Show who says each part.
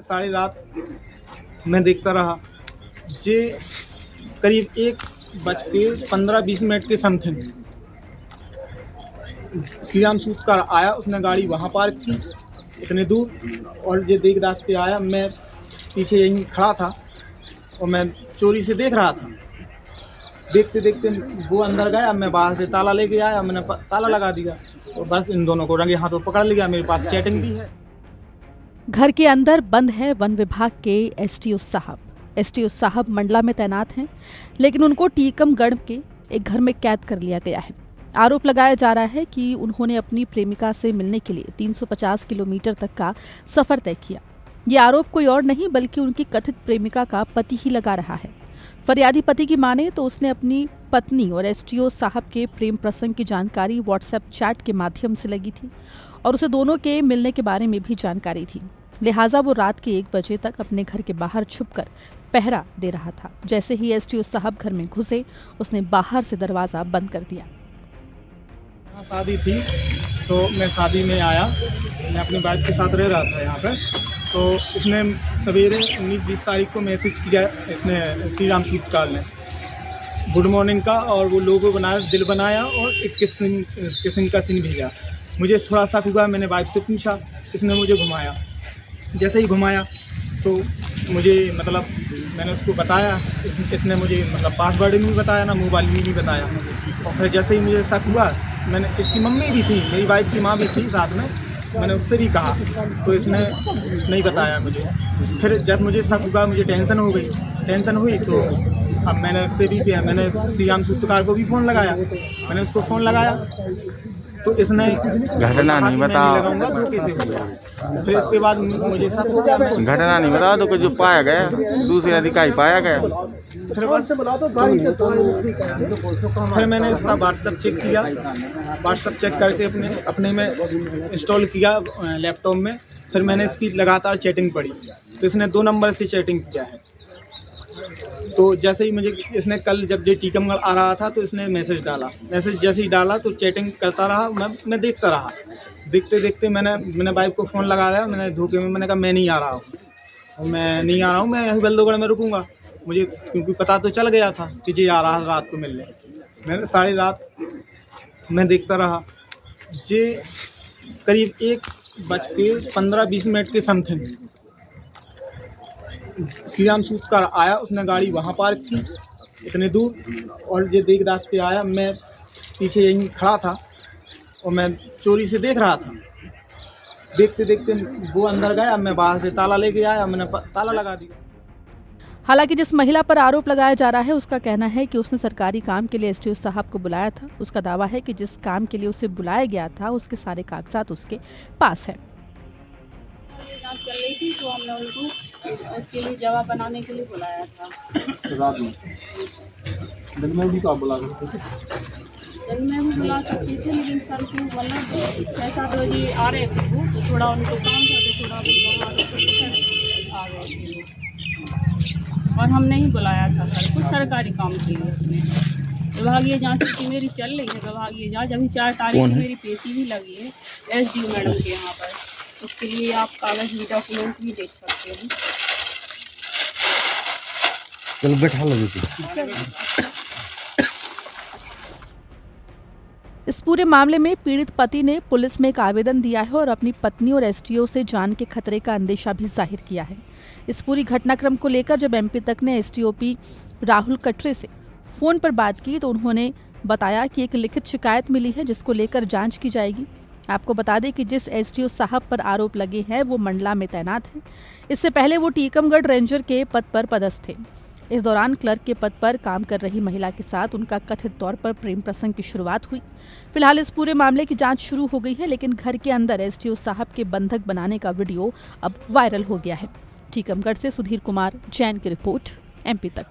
Speaker 1: सारी रात मैं देखता रहा। जे करीब 1:15-20 के समथिंग श्रीराम सूतकार आया, उसने गाड़ी वहाँ पार्क की इतने दूर, और ये देख दाख के आया। मैं पीछे यहीं खड़ा था और मैं चोरी से देख रहा था। देखते देखते वो अंदर गया, मैं बाहर से ताला लेके आया, मैंने ताला लगा दिया और बस इन दोनों को रंगे हाथों पकड़ लिया। मेरे पास चैटिंग भी है।
Speaker 2: घर के अंदर बंद है वन विभाग के एसटीओ साहब। एसटीओ साहब मंडला में तैनात हैं, लेकिन उनको टीकमगढ़ के एक घर में कैद कर लिया गया है। आरोप लगाया जा रहा है कि उन्होंने अपनी प्रेमिका से मिलने के लिए 350 किलोमीटर तक का सफर तय किया। ये आरोप कोई और नहीं बल्कि उनकी कथित प्रेमिका का पति ही लगा रहा है। फरियादी पति की माने तो उसने अपनी पत्नी और एसटीओ साहब के प्रेम प्रसंग की जानकारी व्हाट्सएप चैट के माध्यम से लगी थी और उसे दोनों के मिलने के बारे में भी जानकारी थी। लिहाजा वो रात के 1 बजे तक अपने घर के बाहर छुपकर पहरा दे रहा था। जैसे ही एसटीओ साहब घर में घुसे, उसने बाहर से दरवाजा बंद कर दिया।
Speaker 1: शादी थी तो मैं शादी में आया, मैं अपनी वाइफ के साथ रह रहा था यहाँ पे। तो इसने सवेरे 19-20 तारीख को मैसेज किया, इसने श्रीराम सूतकार ने गुड मॉर्निंग का, और वो लोगो बनाया, दिल बनाया और एक किसिंग का सीन भेजा। मुझे थोड़ा सा हुआ, मैंने वाइफ से पूछा, इसने मुझे घुमाया। जैसे ही घुमाया तो मुझे मतलब मैंने उसको बताया, इसने मुझे मतलब पासवर्ड भी नहीं बताया, ना मोबाइल भी नहीं बताया। और फिर जैसे ही मुझे शक हुआ, मैंने, इसकी मम्मी भी थी, मेरी वाइफ की माँ भी थी साथ में, मैंने उससे भी कहा तो इसने नहीं बताया मुझे। फिर जब मुझे शक हुआ, मुझे टेंशन हो गई। टेंशन हुई तो अब मैंने उससे भी किया, मैंने श्रीराम सूतकार को भी फ़ोन लगाया। मैंने उसको फ़ोन लगाया तो इसने
Speaker 3: घटना नहीं बताया,
Speaker 1: लगाऊंगा धोखे से हुआ। फिर इसके बाद मुझे शक हो गया,
Speaker 3: घटना नहीं बताया तो कुछ जो पाया गया, दूसरे अधिकारी पाया गया।
Speaker 1: फिर बस फिर मैंने इसका व्हाट्सएप चेक किया। व्हाट्सएप चेक करके अपने में इंस्टॉल किया लैपटॉप में। फिर मैंने इसकी लगातार चैटिंग पढ़ी तो इसने 2 नंबर से चैटिंग किया है। तो जैसे ही मुझे इसने कल जब ये टीकमगढ़ आ रहा था तो इसने मैसेज डाला। मैसेज जैसे ही डाला तो चैटिंग करता रहा, मैं देखता रहा। देखते देखते मैंने वाइफ को फ़ोन लगाया। मैंने धोखे में मैंने कहा मैं नहीं आ रहा हूँ, मैं यहीं बल्दोगढ़ में रुकूंगा। मुझे क्योंकि पता तो चल गया था कि ये आ रहा है रात को मिलने। मैं सारी रात मैं देखता रहा। ये करीब 1:15-20 के समथिंग श्रीराम सूतकार आया, उसने गाड़ी वहाँ पार्क की इतने दूर, और ये देख दाख के आया। मैं पीछे यहीं खड़ा था और मैं चोरी से देख रहा था। देखते देखते वो अंदर गया, मैं बाहर से ताला लेके आया, मैंने ताला लगा दिया।
Speaker 2: हालांकि जिस महिला पर आरोप लगाया जा रहा है उसका कहना है कि उसने सरकारी काम के लिए एसटीओ साहब को बुलाया था। उसका दावा है कि जिस काम के लिए उसे बुलाया गया था उसके सारे कागजात उसके पास है।
Speaker 4: जांच चल रही थी तो हमने उनको इसके लिए जवाब बनाने के लिए बुलाया था।
Speaker 1: रात में दिन में भी तो बुला सकते थे,
Speaker 4: दिन में भी बुला सकते थे, लेकिन सर को मतलब 6-7 बजे आ रहे थे वो, तो थोड़ा उनको काम था तो थोड़ा आ गए थे। और हमने ही बुलाया था सर को सरकारी काम के लिए। विभागीय जांच की मेरी चल रही है, विभागीय जांच अभी 4 तारीख को मेरी पेशी भी लगी है एसडीओ मैडम के यहाँ पर। उसके लिए आप कागज भी डॉक्यूमेंट्स भी देख सकते हैं।
Speaker 3: चलो बैठा लो।
Speaker 2: इस पूरे मामले में पीड़ित पति ने पुलिस में एक आवेदन दिया है और अपनी पत्नी और एसटीओ से जान के खतरे का अंदेशा भी जाहिर किया है। इस पूरी घटनाक्रम को लेकर जब एमपी तक ने एसटीओपी राहुल कटरे से फोन पर बात की तो उन्होंने बताया कि एक लिखित शिकायत मिली है जिसको लेकर जांच की जाएगी। आपको बता दें कि जिस एसटीओ साहब पर आरोप लगे हैं वो मंडला में तैनात हैं। इससे पहले वो टीकमगढ़ रेंजर के पद पर पदस्थ थे। इस दौरान क्लर्क के पद पर काम कर रही महिला के साथ उनका कथित तौर पर प्रेम प्रसंग की शुरुआत हुई। फिलहाल इस पूरे मामले की जांच शुरू हो गई है, लेकिन घर के अंदर एसटीओ साहब के बंधक बनाने का वीडियो अब वायरल हो गया है। टीकमगढ़ से सुधीर कुमार जैन की रिपोर्ट, एमपी तक।